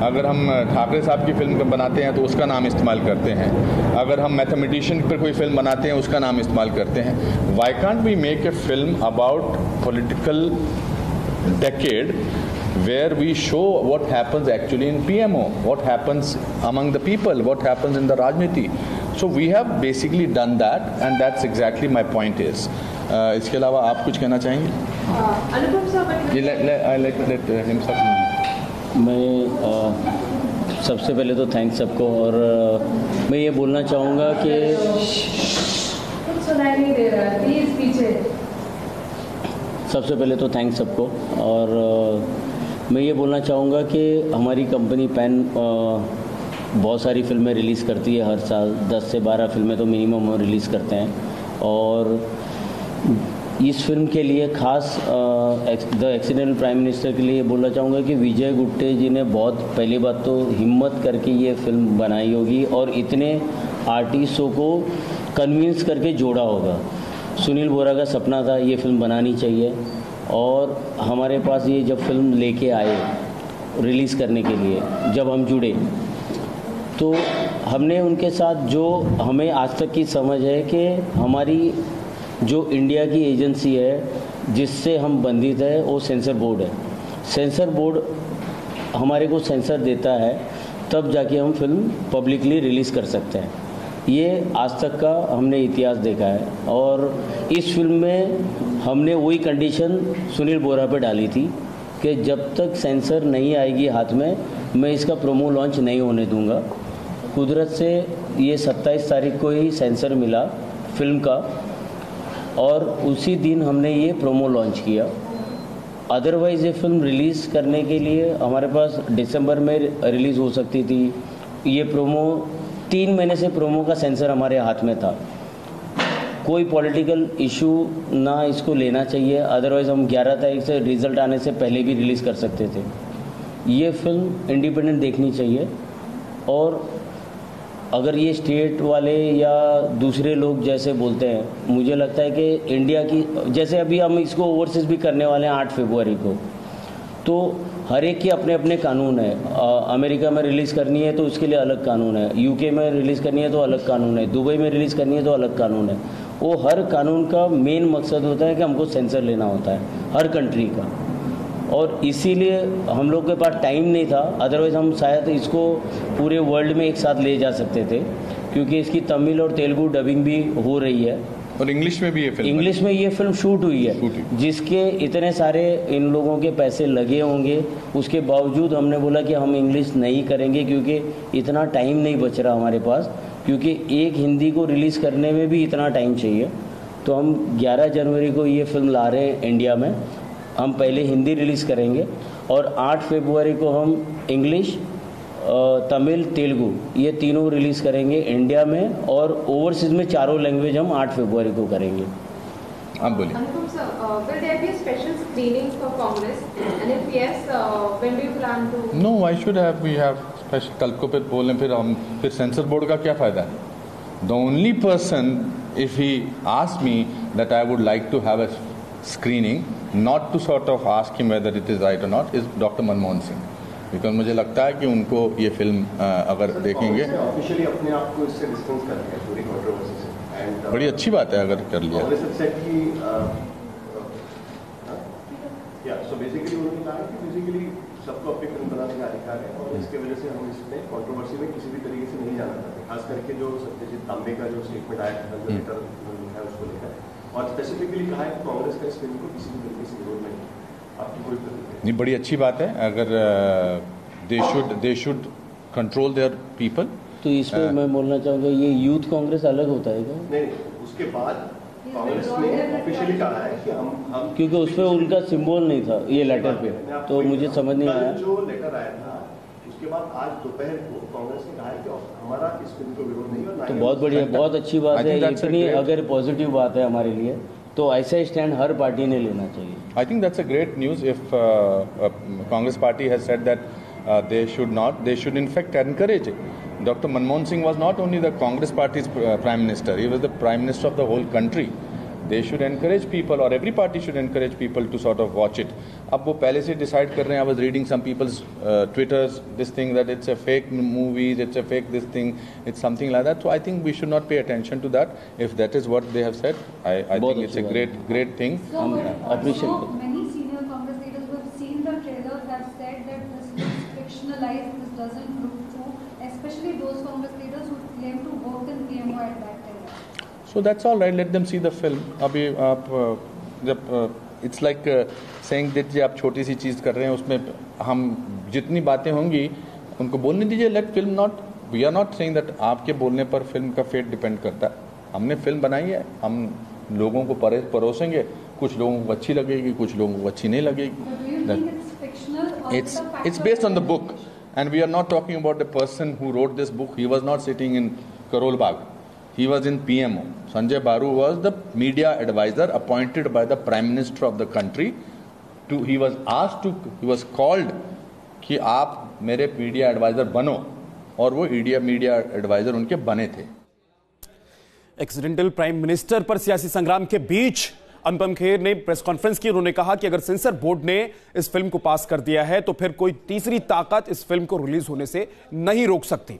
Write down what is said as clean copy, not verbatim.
अगर हम ठाकरे साहब की फिल्म बनाते हैं तो उसका नाम इस्तेमाल करते हैं, अगर हम मैथमेटिशियन पर कोई फिल्म बनाते हैं उसका नाम इस्तेमाल करते हैं। Why can't we make a film about political decade where we show what happens actually in PMO, what happens among the people, what happens in the Rajniti. So we have basically done that, and that's exactly my point is. इसके अलावा आप कुछ कहना चाहेंगे? अनुपम साहब, let him start. मैं सबसे पहले तो थैंक्स सबको, और मैं ये बोलना चाहूँगा कि कुछ सुनाई नहीं दे रहा है, प्लीज पीछे। सबसे पहले तो थैंक्स सबको, और मैं ये बोलना चाहूँगा कि हमारी कंपनी पैन बहुत सारी फिल्में रिलीज़ करती है हर साल, 10 से 12 फिल्में तो मिनिमम हम रिलीज़ करते हैं। और इस फिल्म के लिए खास द एक्सीडेंटल प्राइम मिनिस्टर के लिए बोलना चाहूँगा कि विजय गुट्टे जी ने बहुत पहली बात तो हिम्मत करके ये फिल्म बनाई होगी और इतने आर्टिस्टों को कन्विंस करके जोड़ा होगा। सुनील बोरा का सपना था ये फिल्म बनानी चाहिए, और हमारे पास ये जब फिल्म लेके आए रिलीज़ करने के लिए, जब हम जुड़े तो हमने उनके साथ जो हमें आज तक की समझ है कि हमारी जो इंडिया की एजेंसी है जिससे हम बंधित है वो सेंसर बोर्ड है। सेंसर बोर्ड हमारे को सेंसर देता है तब जाके हम फिल्म पब्लिकली रिलीज़ कर सकते हैं। ये आज तक का हमने इतिहास देखा है, और इस फिल्म में हमने वही कंडीशन सुनील बोरा पे डाली थी कि जब तक सेंसर नहीं आएगी हाथ में मैं इसका प्रोमो लॉन्च नहीं होने दूंगा। कुदरत से ये 27 तारीख को ही सेंसर मिला फिल्म का, और उसी दिन हमने ये प्रोमो लॉन्च किया। अदरवाइज़ ये फिल्म रिलीज़ करने के लिए हमारे पास दिसंबर में रिलीज़ हो सकती थी। ये प्रोमो 3 महीने से प्रोमो का सेंसर हमारे हाथ में था। कोई पॉलिटिकल इशू ना इसको लेना चाहिए, अदरवाइज़ हम 11 तारीख से रिज़ल्ट आने से पहले भी रिलीज़ कर सकते थे। ये फिल्म इंडिपेंडेंट देखनी चाहिए, और अगर ये स्टेट वाले या दूसरे लोग जैसे बोलते हैं, मुझे लगता है कि इंडिया की जैसे अभी हम इसको ओवरसीज भी करने वाले हैं 8 फरवरी को, तो हर एक के अपने अपने कानून है। अमेरिका में रिलीज़ करनी है तो उसके लिए अलग कानून है, यूके में रिलीज़ करनी है तो अलग कानून है, दुबई में रिलीज़ करनी है तो अलग कानून है। वो हर कानून का मेन मकसद होता है कि हमको सेंसर लेना होता है हर कंट्री का, और इसीलिए हम लोग के पास टाइम नहीं था। अदरवाइज़ हम शायद इसको पूरे वर्ल्ड में एक साथ ले जा सकते थे, क्योंकि इसकी तमिल और तेलुगु डबिंग भी हो रही है, और इंग्लिश में भी ये फिल्म इंग्लिश में ये फिल्म शूट हुई है, जिसके इतने सारे इन लोगों के पैसे लगे होंगे। उसके बावजूद हमने बोला कि हम इंग्लिश नहीं करेंगे क्योंकि इतना टाइम नहीं बच रहा हमारे पास, क्योंकि एक हिंदी को रिलीज़ करने में भी इतना टाइम चाहिए। तो हम 11 जनवरी को ये फिल्म ला रहे हैं इंडिया में। हम पहले हिंदी रिलीज़ करेंगे और 8 फरवरी को हम इंग्लिश, तमिल, तेलुगु ये तीनों रिलीज़ करेंगे इंडिया में, और ओवरसीज में 4 लैंग्वेज हम 8 फरवरी को करेंगे। आप बोलिए। अनुपम sir, will there be a special screening for Congress, and if yes, when do you plan to? No, why should we have special? कल को फिर बोलें फिर सेंसर बोर्ड का क्या फ़ायदा है? The only person, if he asked me that I would like to have a screening, not to sort of ask him whether it is right or not, is Dr. Manmohan Singh, because मुझे लगता है कि उनको ये फिल्म अगर देखेंगे officially अपने आप को इससे डिस्टेंस कर लिया पूरी कंट्रोवर्सी से, एंड बड़ी अच्छी बात है अगर कर लिया। सो बेसिकली उन्होंने कहा कि बेसिकली सबको अपनी फिल्म बनाने का अधिकार है, और इसके वजह से हम इसमें कंट्रोवर्सी में किसी भी तरीके से नहीं जाना चाहते, खास करके जो सत्यजीत तांबे का जो स्टेटमेंट आया था जो लेटर है उसको लेकर, और स्पेसिफिकली कहा है कि कांग्रेस का इस फिल्म को किसी भी तरीके से विरोध नहीं। आपकी कोई प्रतिक्रिया? नहीं, बड़ी अच्छी बात है। अगर they should control their people. तो इसमें मैं बोलना चाहूँगा ये यूथ कांग्रेस अलग होता है क्या? नहीं, उसके बाद कांग्रेस ने ऑफिशियली कहा है कि हम क्योंकि उस पर उनका सिंबल नहीं था ये लेटर पे, तो मुझे समझ नहीं आया। जो लेटर आया था उसके बाद आज दोपहर को कांग्रेस ने कहा है कि हमारा इस फिल्म को विरोध नहीं है। तो बहुत बढ़िया, बहुत अच्छी बात है। इतनी अगर पॉजिटिव बात है हमारे लिए तो ऐसा स्टैंड हर पार्टी ने लेना चाहिए। I think that's a great news if Congress party has said that they should in fact encourage it. Dr. Manmohan Singh was not only the Congress party's prime minister, he was the prime minister of the whole country. They should encourage people, or every party should encourage people to sort of watch it. अब वो पहले से decide कर रहे हैं. I was reading some peoples Twitters this thing that it's a fake movies, it's a fake this thing, it's something like that. So I think we should not pay attention to that. If that is what they have said, I think it's a great thing. Appreciate. Many senior Congress leaders who have seen the trailers have said that this looks fictionalized, this doesn't look true, especially those Congress leaders who claim to work in PMO at that time. So that's all right. Let them see the film. अभी आप जब it's like saying that जी आप छोटी सी चीज़ कर रहे हैं, उसमें हम जितनी बातें होंगी उनको बोलने दीजिए. Let film not. We are not saying that आपके बोलने पर फिल्म का फेट डिपेंड करता है. हमने फिल्म बनाई है, हम लोगों को परोसेंगे. कुछ लोगों को अच्छी लगेगी, कुछ लोगों को अच्छी नहीं लगेगी. It's based on the book, and we are not talking about the person who wrote this book. He was not sitting in Karol Bagh. He was in PMO. Sanjay Baru was the media advisor appointed by the Prime Minister of the country. He was called कि आप मेरे media adviser बनो, और वो media adviser उनके बने थे. Accidental prime minister पर सियासी संग्राम के बीच अनुपम खेर ने प्रेस कॉन्फ्रेंस की. उन्होंने कहा कि अगर सेंसर बोर्ड ने इस फिल्म को पास कर दिया है तो फिर कोई तीसरी ताकत इस फिल्म को रिलीज होने से नहीं रोक सकती.